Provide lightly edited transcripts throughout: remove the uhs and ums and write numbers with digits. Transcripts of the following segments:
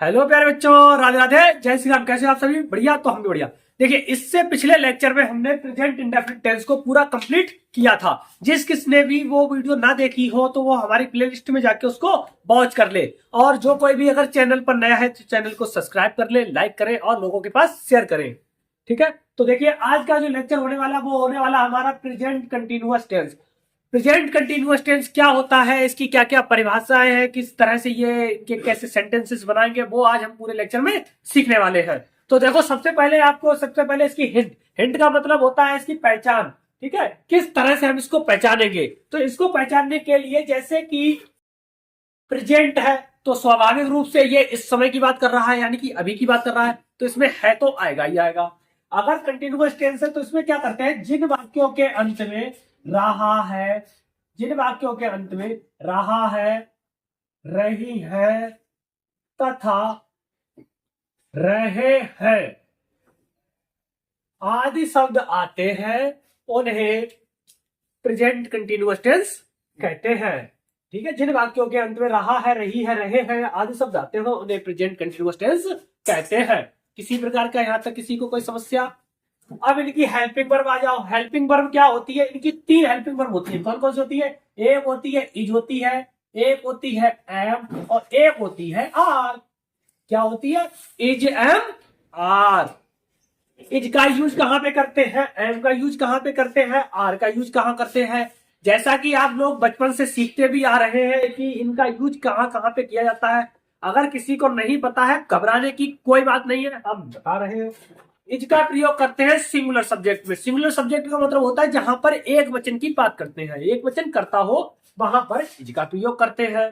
Hello प्यारे बच्चों, राधे राधे, जय श्री राम। कैसे आप सभी? बढ़िया। तो हम भी बढ़िया। देखिए, इससे पिछले लेक्चर में हमने प्रेजेंट इंडेफिनिट टेंस को पूरा कंप्लीट किया था। जिस किसने भी वो वीडियो ना देखी हो तो वो हमारी प्लेलिस्ट में जाके उसको वॉच कर ले। और जो कोई भी अगर चैनल पर नया है तो चैनल को सब्सक्राइब कर ले, लाइक करें और लोगों के पास शेयर करें। ठीक है। तो देखिए, आज का जो लेक्चर होने वाला वो होने वाला हमारा present continuous tense. Present continuous tense क्या होता है, इसकी क्या क्या परिभाषाएं हैं, किस तरह से ये के कैसे सेंटेंसेस बनाएंगे, वो आज हम पूरे लेक्चर में सीखने वाले हैं। तो देखो, सबसे पहले इसकी हिंट। हिंट का मतलब होता है इसकी पहचान। ठीक है, किस तरह से हम इसको पहचानेंगे। तो इसको पहचानने के लिए, जैसे कि प्रेजेंट है तो स्वाभाविक रूप से ये इस समय की बात कर रहा है, यानी कि अभी की बात कर रहा है, तो इसमें है तो आएगा ही आएगा। अगर कंटिन्यूअस टेंस है तो इसमें क्या करते हैं, जिन वाक्यों के अंत में रहा है, जिन वाक्यों के अंत में रहा है, रही है तथा रहे हैं आदि शब्द आते हैं, उन्हें प्रेजेंट कंटिन्यूअस टेंस कहते हैं। ठीक है, जिन वाक्यों के अंत में रहा है, रही है, रहे हैं आदि शब्द आते हैं, उन्हें प्रेजेंट कंटिन्यूअस टेंस कहते हैं। किसी प्रकार का यहां तक किसी को कोई समस्या? अब इनकी हेल्पिंग वर्ब आ जाओ। हेल्पिंग वर्ब क्या होती है? इनकी तीन हेल्पिंग वर्ब होती है। कौन कौन सी होती है? एक होती है इज होती है, एक होती है एम, और एक होती है आर। क्या होती है? Is, am, are. इज का यूज कहां पे करते हैं, एम का यूज कहां पे करते हैं, आर का यूज कहां करते हैं? जैसा कि आप लोग बचपन से सीखते भी आ रहे हैं कि इनका यूज कहां कहां पे किया जाता है। अगर किसी को नहीं पता है, घबराने की कोई बात नहीं है, हम बता रहे हैं। इज का प्रयोग करते हैं सिंगुलर सब्जेक्ट में। सिंगुलर सब्जेक्ट का मतलब होता है जहां पर एक वचन की बात करते हैं, एक वचन करता हो, वहां पर इज का प्रयोग करते हैं।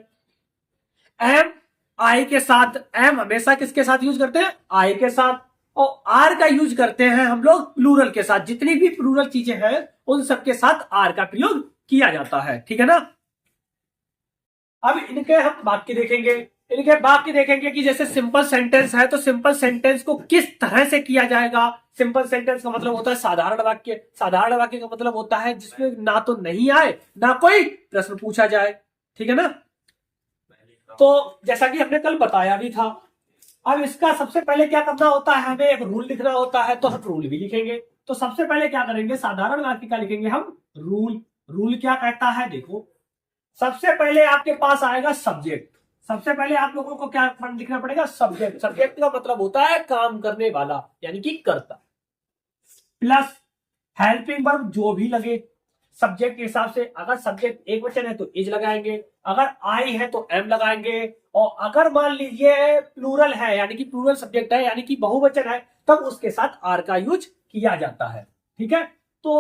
एम, आई के साथ। एम हमेशा किसके साथ यूज करते हैं? आई के साथ। और आर का यूज करते हैं हम लोग प्लूरल के साथ। जितनी भी प्लूरल चीजें हैं उन सबके साथ आर का प्रयोग किया जाता है। ठीक है ना। अब इनके हम वाक्य देखेंगे। इनके वाक्य देखेंगे कि जैसे सिंपल सेंटेंस है तो सिंपल सेंटेंस को किस तरह से किया जाएगा। सिंपल सेंटेंस का मतलब होता है साधारण वाक्य। साधारण वाक्य का मतलब होता है जिसमें ना तो नहीं आए ना कोई प्रश्न पूछा जाए। ठीक है ना। तो जैसा कि हमने कल बताया भी था। अब इसका सबसे पहले क्या करना होता है, हमें एक रूल लिखना होता है, तो हम रूल भी लिखेंगे। तो सबसे पहले क्या करेंगे, साधारण वाक्य का लिखेंगे हम रूल। रूल क्या कहता है, देखो, सबसे पहले आपके पास आएगा सब्जेक्ट। सबसे पहले आप लोगों को क्या लिखना पड़ेगा? सब्जेक्ट। सब्जेक्ट का मतलब होता है काम करने वाला, यानी कि कर्ता, प्लस हेल्पिंग वर्ब जो भी लगे सब्जेक्ट के हिसाब से। अगर सब्जेक्ट एक वचन है तो इज लगाएंगे, अगर आई है तो एम लगाएंगे, और अगर मान लीजिए प्लूरल है, यानी कि प्लूरल सब्जेक्ट है, यानी कि बहुवचन है, तब उसके साथ आर का यूज किया जाता है। ठीक है। तो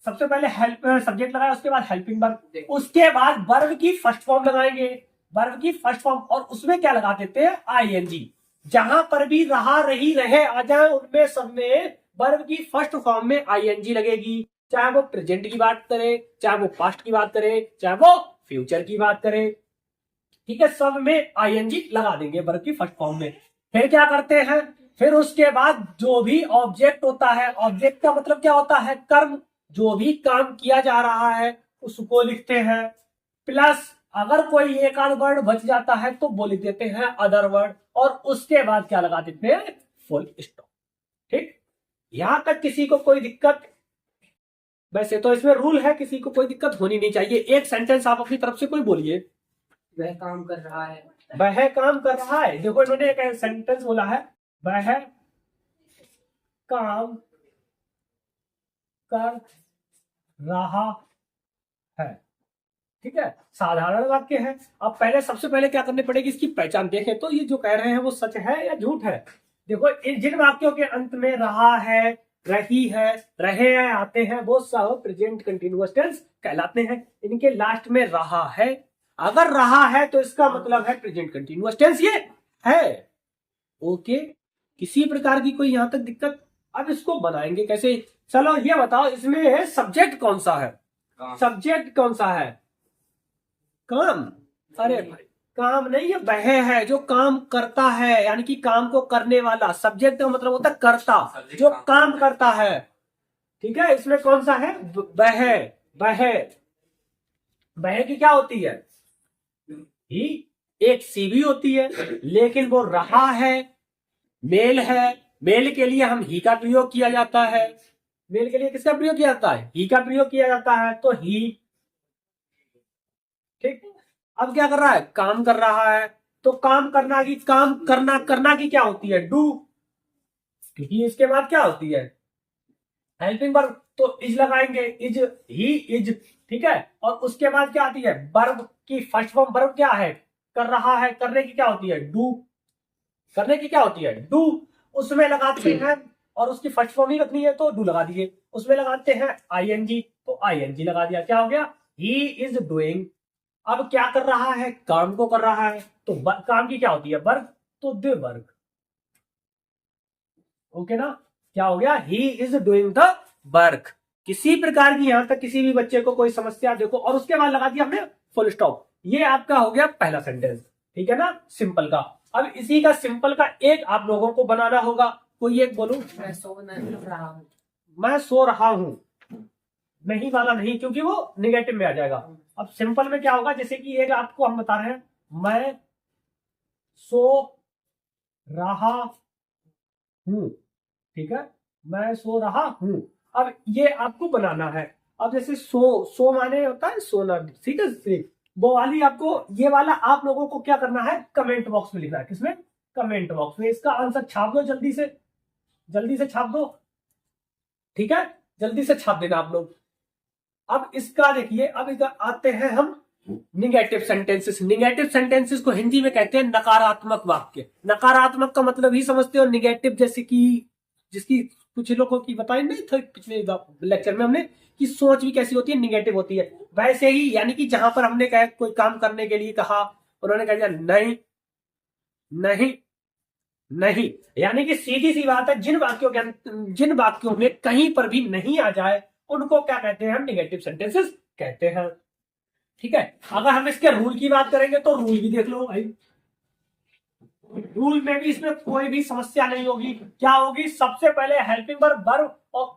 सबसे पहले हेल्प सब्जेक्ट लगाया, उसके बाद हेल्पिंग वर्ब, उसके बाद वर्ब की फर्स्ट फॉर्म लगाएंगे। वर्ब की फर्स्ट फॉर्म, और उसमें क्या लगा देते हैं? आईएनजी। जहां पर भी रहा, रही, रहे आ जाए, उनमें सब में वर्ब की फर्स्ट फॉर्म में आईएनजी लगेगी। चाहे वो प्रेजेंट की बात करे, चाहे वो पास्ट की बात करे, चाहे वो फ्यूचर की बात करे। ठीक है, सब में आईएनजी लगा देंगे वर्ब की फर्स्ट फॉर्म में। फिर क्या करते हैं? फिर उसके बाद जो भी ऑब्जेक्ट होता है, ऑब्जेक्ट का मतलब क्या होता है? कर्म। जो भी काम किया जा रहा है उसको लिखते हैं, प्लस अगर कोई एक आध वर्ड बच जाता है तो वो लिख देते हैं अदर वर्ड, और उसके बाद क्या लगा देते हैं? Full stop. ठीक। यहां तक किसी को कोई दिक्कत? वैसे तो इसमें रूल है, किसी को कोई दिक्कत होनी नहीं चाहिए। एक सेंटेंस आप अपनी तरफ से कोई बोलिए। वह काम कर रहा है। वह काम कर रहा है। देखो, इन्होंने एक सेंटेंस बोला है, वह काम कर रहा है। ठीक है, साधारण वाक्य है। अब पहले सबसे पहले क्या करनी पड़ेगी, इसकी पहचान देखें तो ये जो कह रहे हैं वो सच है या झूठ है। देखो, इन जिन वाक्यों के अंत में रहा है, रही है, रहे हैं आते हैं, वो सब प्रेजेंट कंटिन्यूअस टेंस कहलाते हैं। इनके लास्ट में रहा है, अगर रहा है तो इसका मतलब है प्रेजेंट कंटिन्यूअस टेंस ये है। ओके, किसी प्रकार की कोई यहां तक दिक्कत? अब इसको बनाएंगे कैसे? चलो ये बताओ, इसमें सब्जेक्ट कौन सा है? सब्जेक्ट कौन सा है? काम। अरे भाई, काम नहीं है, वह है जो काम करता है, यानी कि काम को करने वाला। सब्जेक्ट का मतलब होता है कर्ता, जो काम करता है। ठीक है, इसमें कौन सा है? वह। वह। वह की क्या होती है? ही एक सी भी होती है, लेकिन वो रहा है, मेल है। मेल के लिए हम ही का प्रयोग किया जाता है। मेल के लिए किसका प्रयोग किया जाता है? ही का प्रयोग किया जाता है, तो ही। ठीक। अब क्या कर रहा है? काम कर रहा है। तो काम करना की क्या होती है? डू। क्योंकि इसके बाद क्या होती है? Helping verb. तो इज लगाएंगे, इज, ही इज। ठीक है। और उसके बाद क्या आती है? वर्ब की फर्स्ट फॉर्म वर्ब क्या है? कर रहा है। करने की क्या होती है? डू। करने की क्या होती है? डू। उसमें लगाते हैं, और उसकी फर्स्ट फॉर्म ही रखनी है तो डू लगा दिए। उसमें लगाते हैं आईएनजी, तो आईएनजी लगा दिया। क्या हो गया? He is doing. अब क्या कर रहा है? काम को कर रहा है, तो काम की क्या होती है? वर्क, तो द वर्क। ओके ना? क्या हो गया? He is doing the work. किसी प्रकार की यहां तक किसी भी बच्चे को कोई समस्या देखो, और उसके बाद लगा दिया हमने फुल स्टॉप। ये आपका हो गया पहला सेंटेंस। ठीक है ना, सिंपल का। अब इसी का सिंपल का एक आप लोगों को बनाना होगा। कोई एक बोलो। मैं सो नहीं रहा हूँ। मैं सो रहा हूं। नहीं वाला नहीं, क्योंकि वो निगेटिव में आ जाएगा। अब सिंपल में क्या होगा? जैसे कि एक आपको हम बता रहे हैं, मैं सो रहा हूं। ठीक है, मैं सो रहा हूं। अब ये आपको बनाना है। अब जैसे सो माने होता है सोना। ठीक है, वो वाली आपको, ये वाला आप लोगों को क्या करना है? कमेंट बॉक्स में लिखना है। किसमें? कमेंट बॉक्स में। इसका आंसर छाप दो जल्दी से, जल्दी से छाप दो। ठीक है, जल्दी से छाप देना आप लोग। अब इसका देखिए, अब इसका आते हैं हम निगेटिव सेंटेंसेस। निगेटिव सेंटेंसेस को हिंदी में कहते हैं नकारात्मक वाक्य। नकारात्मक का मतलब ही समझते हो निगेटिव, जैसे कि जिसकी कुछ लोगों की बताई नहीं था पिछले लेक्चर में हमने, कि सोच भी कैसी होती है? निगेटिव होती है। वैसे ही, यानी कि जहां पर हमने कहा कोई काम करने के लिए कहा, उन्होंने कह दिया नहीं, नहीं, नहीं। यानी कि सीधी सी बात है, जिन वाक्यों में कहीं पर भी नहीं आ जाए उनको क्या कहते हैं? हम निगेटिव सेंटेंसेस कहते हैं। ठीक है। अगर हम इसके रूल की बात करेंगे तो रूल भी देख लो भाई। रूल में भी इसमें कोई भी समस्या नहीं होगी। क्या होगी? सबसे पहले हेल्पिंग वर्ब, वर्ब, और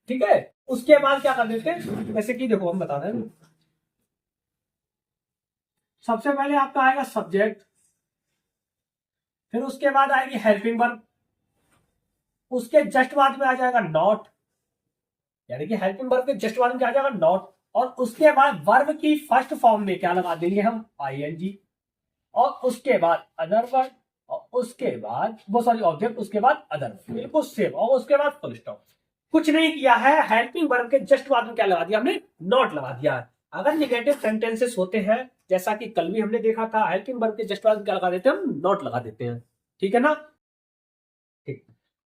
ठीक है, उसके बाद क्या कर देते हैं? जैसे कि देखो हम बता रहे हैं, सबसे पहले आपका आएगा सब्जेक्ट, फिर उसके बाद आएगी हेल्पिंग वर्ब, उसके जस्ट बाद में आ जाएगा नॉट, यानी कि हेल्पिंग वर्ब के जस्ट बाद में क्या आ जाएगा? नॉट। और उसके बाद वर्ब की फर्स्ट फॉर्म में क्या लगा देंगे हम? आईएनजी। और उसके बाद अदर वर्ड, और उसके बाद वो सॉरी ऑब्जेक्ट, उसके बाद अदर वर्ड, बिल्कुल सेम। और उसके बाद फुल स्टॉप। कुछ नहीं किया है। हेल्पिंग वर्ब के जस्ट बाद में क्या लगा दिया हमने? नॉट लगा दिया है। अगर निगेटिव सेंटेंसेस होते हैं, जैसा कि कल भी हमने देखा था, हेल्पिंग वर्ब के जस्ट बाद में क्या लगा देते हैं? हम नॉट लगा देते हैं। ठीक है ना? ठीक।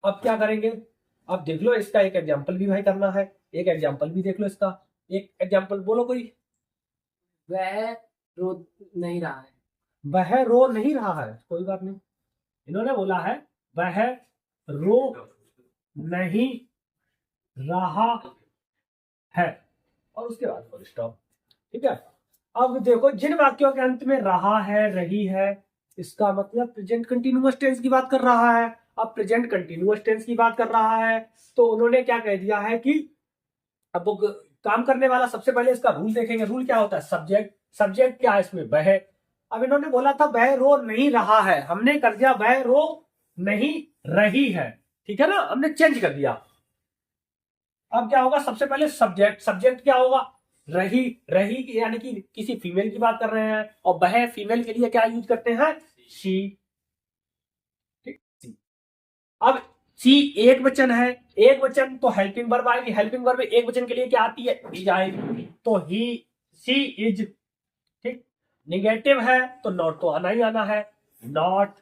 अब क्या करेंगे? अब देख लो, इसका एक एग्जाम्पल भी भाई करना है। एक एग्जाम्पल भी देख लो इसका। एक एग्जाम्पल बोलो कोई। वह रो नहीं रहा है। वह रो नहीं रहा है, कोई बात नहीं। इन्होंने बोला है वह रो नहीं रहा है, और उसके बाद फुल स्टॉप। ठीक है। अब देखो, जिन वाक्यों के अंत में रहा है, रही है, इसका मतलब प्रेजेंट कंटिन्यूअस टेंस की बात कर रहा है। अब प्रेजेंट कंटिन्यूअस टेंस की बात कर रहा है, तो उन्होंने क्या कह दिया है कि अब वो काम करने वाला, सबसे पहले इसका रूल देखेंगे। रूल क्या होता है? सब्जेक्ट। सब्जेक्ट क्या है इसमें? वह। अब इन्होंने बोला था वह रो नहीं रहा है, हमने कर दिया वह रो नहीं रही है। ठीक है ना, हमने चेंज कर दिया। अब क्या होगा? सबसे पहले सब्जेक्ट। सब्जेक्ट क्या होगा? रही। रही यानी कि किसी फीमेल की बात कर रहे हैं, और वह फीमेल के लिए क्या यूज करते हैं? शी। ठीक। अब सी एक वचन है। एक वचन तो हेल्पिंग वर्ब आएगी। हेल्पिंग वर्ब एक वचन के लिए क्या आती है? इज आएगी। तो ही, सी इज। ठीक। निगेटिव है तो नॉट तो आना ही आना है, नॉट।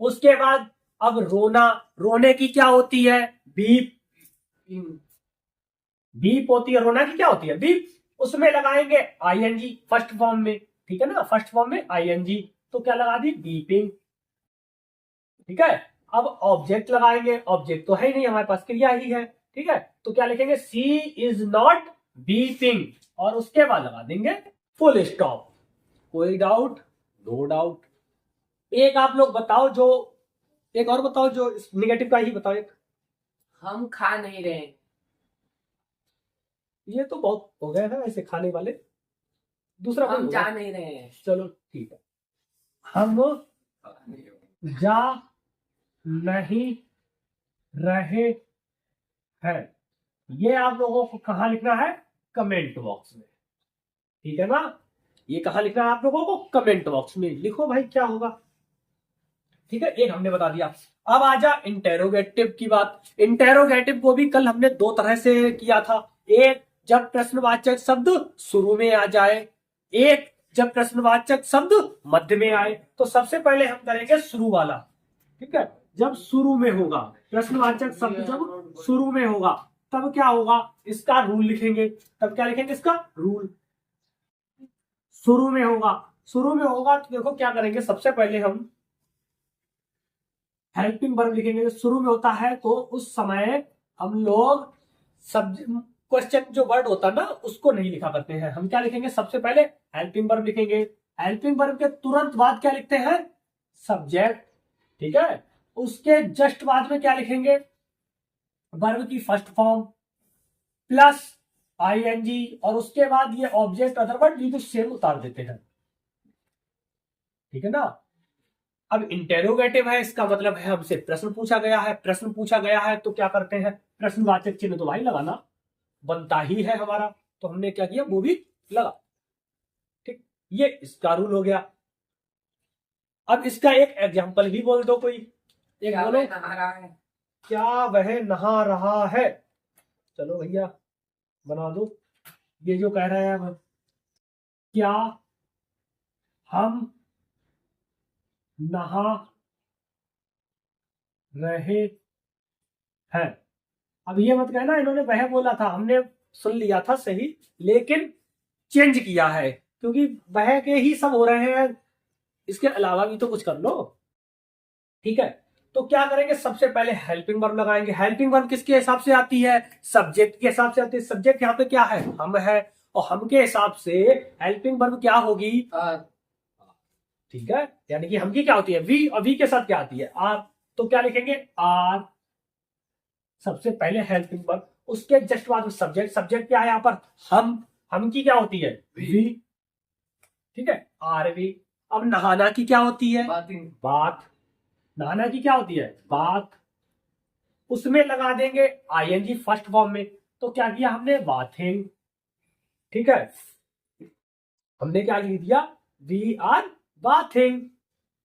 उसके बाद अब रोना। रोने की क्या होती है? बीप। बीप होती है। रोना की क्या होती है? बीप। उसमें लगाएंगे आईएनजी फर्स्ट फॉर्म में। ठीक है ना, फर्स्ट फॉर्म में आईएनजी, तो क्या लगा दी? बीपिंग। ठीक है। अब ऑब्जेक्ट लगाएंगे। ऑब्जेक्ट तो है ही नहीं हमारे पास, क्रिया ही है। ठीक है, तो क्या लिखेंगे? सी इज नॉट बीपिंग, और उसके बाद लगा देंगे फुल स्टॉप। कोई डाउट? No doubt. एक आप लोग बताओ, जो एक और बताओ, जो निगेटिव का ही बताओ एक। हम खा नहीं रहे। ये तो बहुत हो गए हैं ऐसे खाने वाले। दूसरा कोई हम होगा। जा नहीं रहे हैं। चलो ठीक है, हम जा नहीं रहे हैं, ये आप लोगों को कहाँ लिखना है? कमेंट बॉक्स में, ठीक है ना? ये कहाँ लिखना है आप लोगों को? कमेंट बॉक्स में लिखो भाई, क्या होगा। ठीक है, एक हमने बता दिया। अब आजा इंटेरोगेटिव की बात। इंटेरोगेटिव को भी कल हमने दो तरह से किया था। एक, जब प्रश्नवाचक शब्द शुरू में आ जाए, एक जब प्रश्नवाचक शब्द मध्य में आए। तो सबसे पहले हम करेंगे शुरू वाला। ठीक है, जब शुरू में होगा प्रश्नवाचक शब्द, जब शुरू में होगा तब क्या होगा? इसका रूल लिखेंगे। तब क्या लिखेंगे? इसका रूल। शुरू में होगा, शुरू में होगा तो देखो क्या करेंगे, सबसे पहले हम हेल्पिंग वर्ब लिखेंगे। शुरू में होता है तो उस समय हम लोग सब क्वेश्चन जो वर्ड होता है ना उसको नहीं लिखा करते हैं। हम क्या लिखेंगे? सबसे पहले हेल्पिंग वर्ब लिखेंगे। हेल्पिंग वर्ब के तुरंत बाद क्या लिखते हैं? सब्जेक्ट। ठीक है, उसके जस्ट बाद में क्या लिखेंगे? वर्ब की फर्स्ट फॉर्म प्लस आईएनजी, और उसके बाद ये ऑब्जेक्ट अदर वर्ड बिल्कुल सेम उतार देते हैं। ठीक है ना? अब इंटेरोगेटिव है, इसका मतलब है हमसे प्रश्न पूछा गया है। प्रश्न पूछा गया है तो क्या करते हैं? प्रश्नवाचक चिन्ह तो भाई लगाना बनता ही है हमारा, तो हमने क्या किया? वो भी लगा। ठीक, ये इसका रूल हो गया। अब इसका एक एग्जांपल भी बोल दो कोई, एक क्या बोलो। वह नहा रहा है? क्या वह नहा रहा है? चलो भैया बना दो। ये जो कह रहे हैं अब, क्या हम नहा रहे हैं। अब ये मत कहना इन्होंने वह बोला था, हमने सुन लिया था सही, लेकिन चेंज किया है क्योंकि वह के ही सब हो रहे हैं, इसके अलावा भी तो कुछ कर लो। ठीक है, तो क्या करेंगे? सबसे पहले हेल्पिंग वर्ब लगाएंगे। हेल्पिंग वर्ब किसके हिसाब से आती है? सब्जेक्ट के हिसाब से आती है। सब्जेक्ट यहाँ पे क्या है? हम है, और हम के हिसाब से हेल्पिंग वर्ब क्या होगी? ठीक है, यानी कि हम की क्या होती है? वी, और वी के साथ क्या आती है? आर। तो क्या लिखेंगे? आर। सबसे पहले हेल्पिंग वर्ब, उसके जस्ट बाद में सब्जेक्ट। सब्जेक्ट क्या है यहाँ पर? हम की क्या होती है? वी। ठीक है, आर वी। अब नहाना की क्या होती है? बात। नहाना की क्या होती है? बात। उसमें लगा देंगे आईएनजी फर्स्ट फॉर्म में, तो क्या किया हमने? बाथिंग। ठीक है, हमने क्या लिख दिया? We are bathing,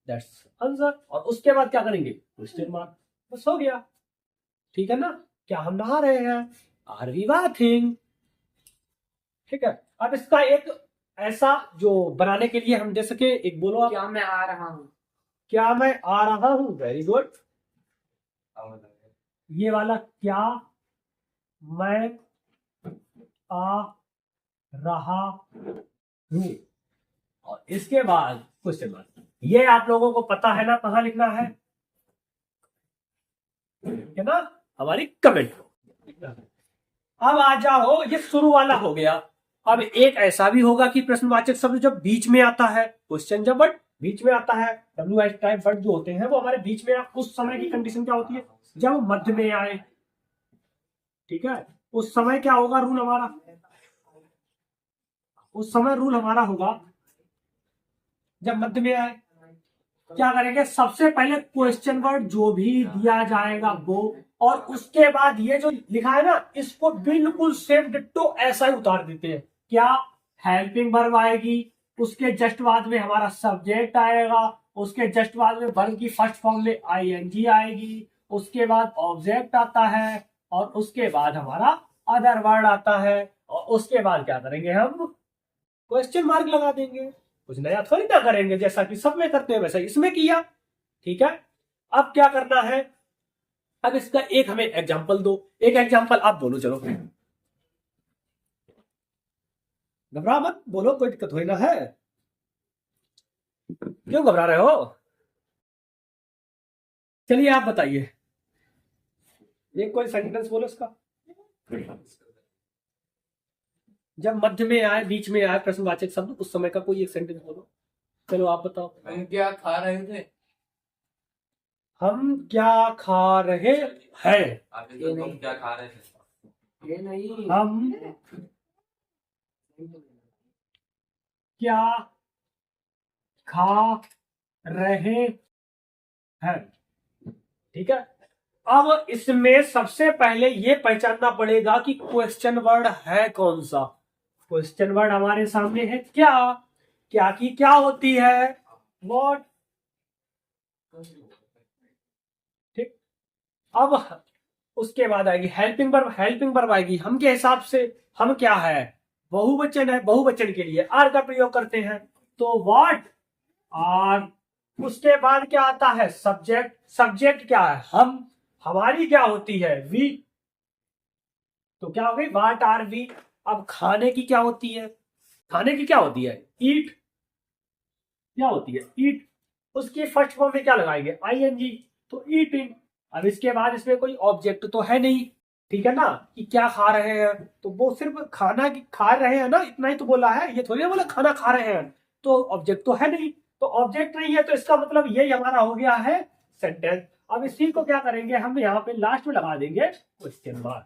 that's answer. और उसके बाद क्या करेंगे? Question mark. बस हो गया। ठीक है ना? क्या हम नहा रहे हैं? Are we bathing. ठीक है, अब इसका एक ऐसा जो बनाने के लिए हम दे सके, एक बोलो आप। क्या मैं आ रहा हूँ? क्या मैं आ रहा हूं? Very good. ये वाला क्या मैं आ रहा हूं, और इसके बाद क्वेश्चन मार्क। ये आप लोगों को पता है ना कहां लिखना है? है ना? हमारी कमेंट। अब आ जाओ, ये शुरू वाला हो गया। अब एक ऐसा भी होगा कि प्रश्नवाचक शब्द जब बीच में आता है, क्वेश्चन जब वर्ड बीच में आता है, डब्ल्यू एच टाइप वर्ड जो होते हैं वो हमारे बीच में, उस समय की कंडीशन क्या होती है? जब मध्य में आए। ठीक है, उस समय क्या होगा रूल हमारा? उस समय रूल हमारा होगा जब मध्य में आए। क्या करेंगे? सबसे पहले क्वेश्चन वर्ड जो भी दिया जाएगा वो, और उसके बाद ये जो लिखा है ना इसको बिल्कुल सेम डिट्टो ऐसा ही उतार देते हैं। क्या? हेल्पिंग वर्ब आएगी, उसके जस्ट बाद में हमारा सब्जेक्ट आएगा, उसके जस्ट बाद में वर्ब की फर्स्ट फॉर्म में आईएनजी आएगी, उसके बाद ऑब्जेक्ट आता है, और उसके बाद हमारा अदर वर्ड आता है, और उसके बाद क्या करेंगे? हम क्वेश्चन मार्क लगा देंगे। कुछ नया थोड़ी ना करेंगे, जैसा कि सब में करते हैं वैसा इसमें किया। ठीक है, अब क्या करना है? अब इसका एक हमें एग्जांपल दो। एक एग्जांपल आप बोलो, चलो घबरा मत, बोलो, कोई दिक्कत थोड़ी ना है। क्यों घबरा रहे हो? चलिए आप बताइए, एक कोई सेंटेंस बोलो इसका। जब मध्य में आए, बीच में आए प्रश्नवाचक शब्द, उस समय का कोई एक सेंटेंस बोलो। चलो आप बताओ। हम क्या खा रहे थे? हम क्या खा रहे हैं? ये नहीं, क्या खा रहे थे? ये नहीं। हम क्या खा रहे हैं। ठीक है, अब इसमें सबसे पहले ये पहचानना पड़ेगा कि क्वेश्चन वर्ड है कौन सा। क्वेश्चन वर्ड हमारे सामने है क्या। क्या की क्या होती है, व्हाट। ठीक, अब उसके बाद आएगी हेल्पिंग वर्ब। हेल्पिंग वर्ब आएगी हम के हिसाब से, हम क्या है, बहुवचन है, बहुवचन के लिए आर का प्रयोग करते हैं, तो व्हाट आर। उसके बाद क्या आता है, सब्जेक्ट। सब्जेक्ट क्या है, हम, हमारी क्या होती है, वी। तो क्या हो गई, व्हाट आर वी। अब खाने की क्या होती है, खाने की क्या होती है, ईट। क्या होती है, ईट। उसकी फर्स्ट फॉर्म में क्या लगाएंगे, आईएनजी, तो ईटिंग। अब इसके बाद इसमें कोई ऑब्जेक्ट तो है नहीं, ठीक है ना, कि क्या खा रहे हैं, तो वो सिर्फ खाना की खा रहे हैं ना, इतना ही तो बोला है, ये थोड़ी ना बोला खाना खा रहे हैं, तो ऑब्जेक्ट तो है नहीं। तो ऑब्जेक्ट नहीं है तो इसका मतलब यही हमारा हो गया है सेंटेंस। अब इसी को क्या करेंगे, हम यहाँ पे लास्ट में लगा देंगे क्वेश्चन मार्क।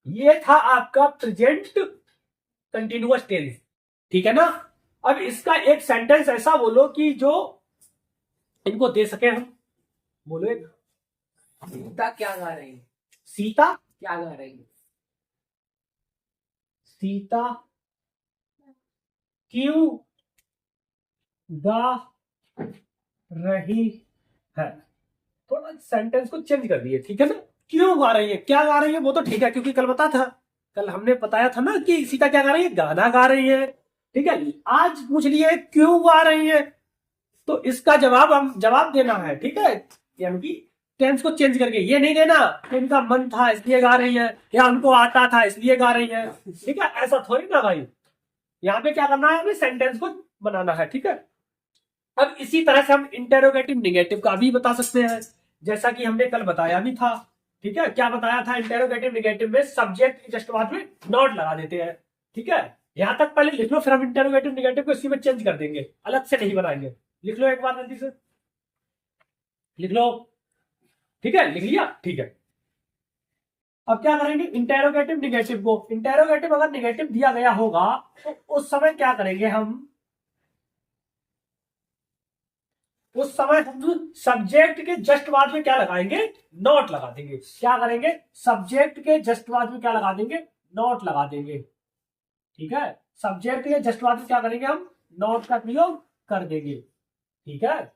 ये था आपका प्रेजेंट कंटिन्यूअस टेंस, ठीक है ना। अब इसका एक सेंटेंस ऐसा बोलो कि जो इनको दे सके हम। बोलो एक। सीता क्या गा रही है, सीता क्या गा रही है, सीता क्यों गा रही है। थोड़ा सेंटेंस को चेंज कर दिए, ठीक है ना। क्यों गा रही है, क्या गा रही है, वो तो ठीक है, क्योंकि कल बता था, कल हमने बताया था ना कि सीता क्या गा रही है, गाना गा रही है, ठीक है। आज पूछ लिए क्यों गा रही है, तो इसका जवाब हम जवाब देना है, ठीक है। यानी कि टेंस को चेंज करके, ये नहीं देना कि इनका मन था इसलिए गा रही है, या उनको आता था इसलिए गा रही है, ठीक है, ऐसा थोड़ी ना भाई। यहाँ पे क्या करना है, हमें सेंटेंस को बनाना है, ठीक है। अब इसी तरह से हम इंटेरोगेटिव निगेटिव का भी बता सकते हैं, जैसा कि हमने कल बताया भी था, ठीक है। क्या बताया था, इंटेरोगेटिव निगेटिव में सब्जेक्ट की जस्ट बाद में नॉट लगा देते हैं, ठीक है। यहां तक पहले लिख लो, फिर हम इंटेरोगेटिव निगेटिव को इसी में चेंज कर देंगे, अलग से नहीं बनाएंगे। लिख लो एक बार जल्दी से, लिख लो, ठीक है, लिख लिया, ठीक है। अब क्या करेंगे, इंटेरोगेटिव निगेटिव को, इंटेरोगेटिव अगर निगेटिव दिया गया होगा तो उस समय क्या करेंगे हम, उस समय हम सब्जेक्ट के जस्ट बाद में क्या लगाएंगे, नॉट लगा देंगे। क्या करेंगे, सब्जेक्ट के जस्ट बाद में क्या लगा देंगे, नॉट लगा देंगे, ठीक है। सब्जेक्ट के जस्ट बाद में क्या करेंगे, हम नॉट का प्रयोग कर देंगे, ठीक है।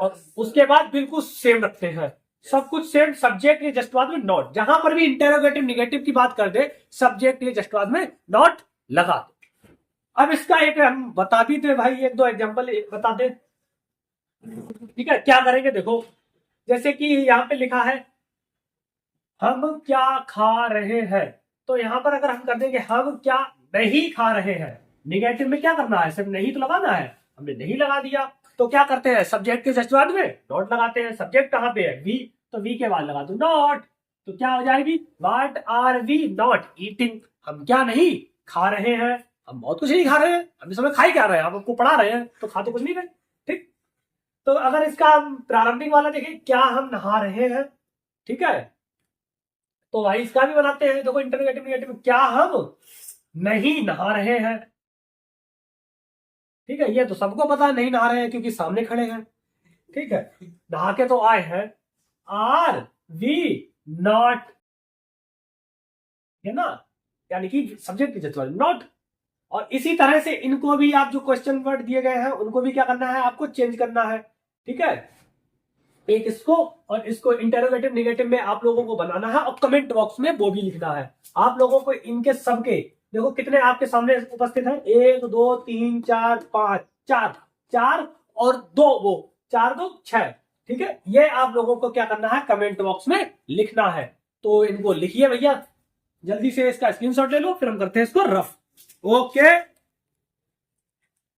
और उसके बाद बिल्कुल सेम रखते हैं, सब कुछ सेम, सब्जेक्ट के जस्ट बाद में नॉट। जहां पर भी इंटेरोगेटिव निगेटिव की बात कर दे, सब्जेक्ट के जस्ट बाद में नॉट लगा दे। अब इसका एक हम बता भी दे भाई, एक दो एग्जांपल बता दे, ठीक है। क्या करेंगे देखो, जैसे कि यहाँ पे लिखा है हम क्या खा रहे हैं, तो यहां पर अगर हम कर देंगे हम क्या नहीं खा रहे हैं, निगेटिव में क्या करना है, सिर्फ नहीं तो लगाना है, हमने नहीं लगा दिया, तो क्या करते हैं, सब्जेक्ट के जस्ट बाद में नॉट लगाते हैं। सब्जेक्ट कहां पे है, वी, तो वी के बाद लगा दो नॉट, तो क्या हो जाएगी, what are we not eating. हम क्या नहीं खा रहे हैं, हम बहुत कुछ नहीं खा रहे हैं, हम इस समय खा ही क्या रहे हैं, हम आपको पढ़ा रहे हैं, तो खा तो कुछ नहीं रहे, ठीक। तो अगर इसका हम प्रारंभिक वाला देखें, क्या हम नहा रहे हैं, ठीक है, तो भाई इसका भी बनाते हैं, देखो इंटरोगेटिव निगेटिव, क्या हम नहीं नहा रहे हैं, ठीक है। ये तो सबको पता है नहीं नहा रहे हैं क्योंकि सामने खड़े हैं, ठीक है। नहा के तो आए हैं, आर वी नॉट, है ना, यानी कि सब्जेक्ट की जरूरत नॉट। और इसी तरह से इनको भी आप जो क्वेश्चन वर्ड दिए गए हैं उनको भी क्या करना है, आपको चेंज करना है, ठीक है। एक इसको और इसको इंटेरोगेटिव निगेटिव में आप लोगों को बनाना है, और कमेंट बॉक्स में वो भी लिखना है आप लोगों को। इनके सबके देखो कितने आपके सामने उपस्थित हैं, 1 2 3 4 5, चार और 2, वो 4 2 6, ठीक है। ये आप लोगों को क्या करना है, कमेंट बॉक्स में लिखना है, तो इनको लिखिए भैया, जल्दी से इसका स्क्रीनशॉट ले लो, फिर हम करते हैं इसको रफ। ओके।